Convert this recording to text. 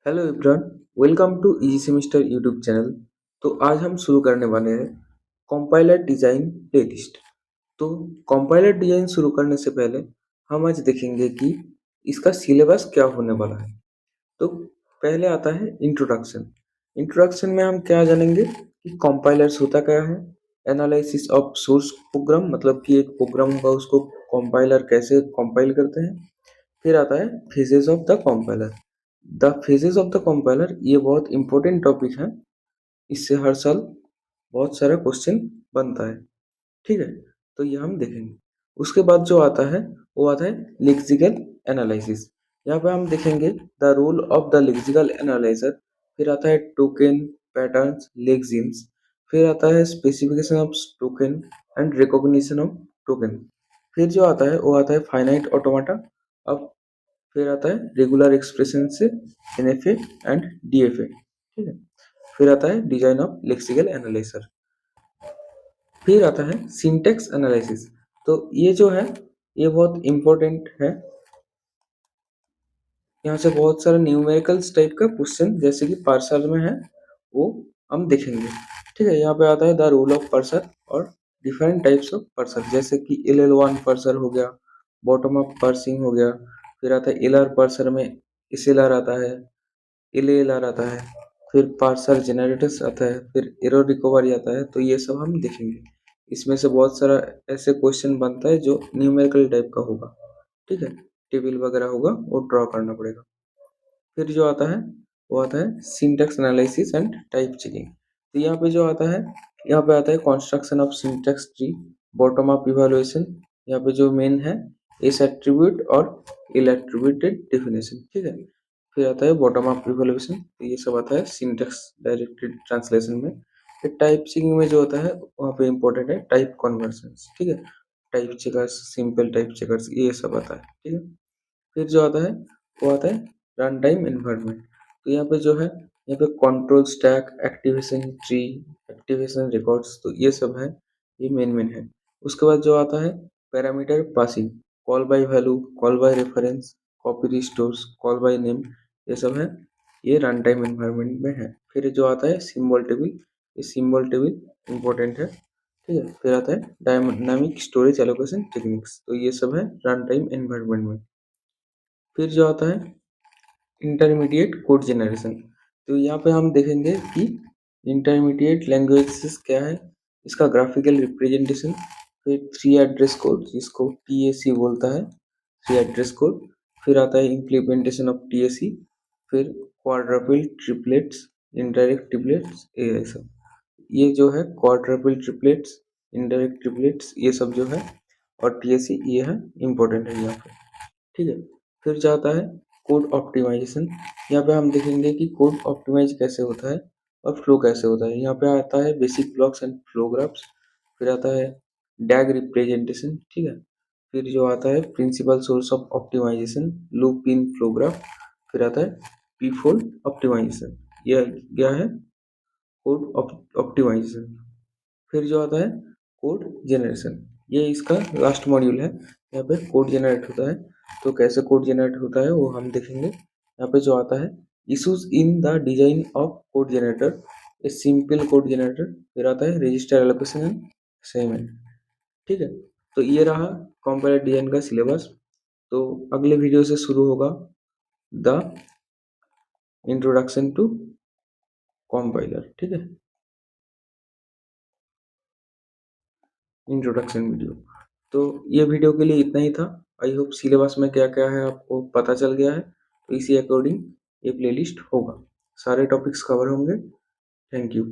Hello everyone, welcome to easy semester YouTube channel. तो आज हम शुरू करने वाले हैं कंपाइलर डिजाइन प्लेलिस्ट। तो कंपाइलर डिजाइन शुरू करने से पहले हम आज देखेंगे कि इसका सिलेबस क्या होने वाला है। तो पहले आता है इंट्रोडक्शन। इंट्रोडक्शन में हम क्या जानेंगे कि कंपाइलर्स होता क्या है, एनालिसिस ऑफ सोर्स प्रोग्राम, मतलब कि एक प्रोग्राम होगा उसको कंपाइलर कैसे कंपाइल करते हैं। फिर आता है phases of the compiler. The phases of the compiler ये बहुत इंपॉर्टेंट टॉपिक है, इससे हर साल बहुत सारा क्वेश्चन बनता है। ठीक है, तो ये हम देखेंगे। उसके बाद जो आता है वो आता है लेक्सिकल एनालिसिस। यहाँ पे हम देखेंगे the role of the lexical analyser. फिर आता है टोकन, पैटर्न्स, लेक्सिम्स। फिर आता है specification of token and recognition of token. फिर जो आता है वो आता है फाइनाइट ऑटोमाटा। अब फिर आता है रेगुलर एक्सप्रेशन से एनएफए एंड डीएफए। ठीक है, फिर आता है डिजाइन ऑफ लेक्सिकल एनालाइजर। फिर आता है सिंटेक्स एनालिसिस। तो ये जो है ये बहुत इंपॉर्टेंट है। यहाँ से बहुत सारे न्यूमेरिकल्स टाइप का क्वेश्चन जैसे कि पार्सर में है वो हम देखेंगे। ठीक है, यहाँ पे आता है द रूल ऑफ पार्सर और डिफरेंट टाइप्स ऑफ पार्सर, जैसे कि LL1 पार्सर हो गया, बॉटम अप पार्सिंग हो गया। फिर आता है LR पार्सर में SLR आता है, LALR आता है। फिर पार्सर जनरेटर्स आता है, फिर एरर रिकवरी आता है। तो ये सब हम देखेंगे। इसमें से बहुत सारा ऐसे क्वेश्चन बनता है जो न्यूमेरिकल टाइप का होगा। ठीक है, टेबल वगैरह होगा वो ड्रॉ करना पड़ेगा। फिर जो आता है वो आता है syntax analysis and type checking. तो यहाँ पे जो आता है, यहाँ पे आता है construction of syntax tree, bottom up evaluation. यहाँ पे जो मेन है एस एट्रीब्यूट और एल एट्रीब्यूटेड डेफिनेशन। ठीक है, फिर आता है बॉटम अप इवैल्यूएशन। तो ये सब आता है सिंटैक्स डायरेक्टेड ट्रांसलेशन में। फिर टाइप चेकिंग में जो होता है वहाँ पे इंपॉर्टेंट है टाइप कन्वर्जन्स। ठीक है, type checkers, simple type checkers, ये सब आता है। ठीक है, फिर जो आता है वो आता है रन टाइम एनवायरनमेंट। तो यहाँ पे जो है यहाँ पे control stack, activation tree, activation records, तो ये सब है, ये मेन है। उसके बाद जो आता है parameter passing, call by value, call by reference, copy restores, call by name, ये सब है, ये रन टाइम एनवायरनमेंट में है। फिर जो आता है सिंबल टेबल, ये सिंबल टेबल इंपॉर्टेंट है। ठीक है, फिर आता है डायनामिक स्टोरेज एलोकेशन टेक्निक्स। तो ये सब है रन टाइम एनवायरनमेंट में। फिर जो आता है इंटरमीडिएट कोड जनरेशन। तो यहाँ पे हम देखेंगे कि इंटरमीडिएट लैंग्वेजेस क्या है, इसका ग्राफिकल रिप्रेजेंटेशन। फिर थ्री एड्रेस कोड जिसको TAC बोलता है, थ्री एड्रेस कोड। फिर आता है इम्प्लीमेंटेशन ऑफ TAC। फिर क्वाड्रपल ट्रिपलेट्स, इनडायरेक्ट ट्रिपलेट्स, ये सब, ये जो है क्वाड्रपल ट्रिपलेट्स, इनडायरेक्ट ट्रिपलेट्स, ये सब जो है, और TAC ये है इंपॉर्टेंट है यहाँ पे। ठीक है, फिर जाता है कोड ऑप्टिमाइजेशन। यहाँ पे हम देखेंगे कि कोड ऑप्टिमाइज कैसे होता है और फ्लो कैसे होता है। यहाँ पे आता है basic blocks and flow graphs. फिर आता है डैग रिप्रेजेंटेशन। ठीक है, फिर जो आता है principal source of optimisation, loop in flow graph. फिर आता है पीफोल्ड ऑप्टिमाइजेशन, यह क्या है कोड ऑप्टिमाइजेशन। फिर जो आता है कोड जनरेशन, ये इसका लास्ट मॉड्यूल है। यहाँ पे कोड जनरेट होता है, तो कैसे कोड जनरेट होता है वो हम देखेंगे। यहाँ पे जो आता है issues in the design of code generator, a simple code generator. फिर आता है रजिस्टर एलोकेशन एंड असाइनमेंट। ठीक है, तो ये रहा कंपाइलर डिजाइन का सिलेबस। तो अगले वीडियो से शुरू होगा द इंट्रोडक्शन टू कंपाइलर। ठीक है, इंट्रोडक्शन वीडियो। तो ये वीडियो के लिए इतना ही था। आई होप सिलेबस में क्या क्या है आपको पता चल गया है। तो इसी अकॉर्डिंग ये प्लेलिस्ट होगा, सारे टॉपिक्स कवर होंगे। Thank you.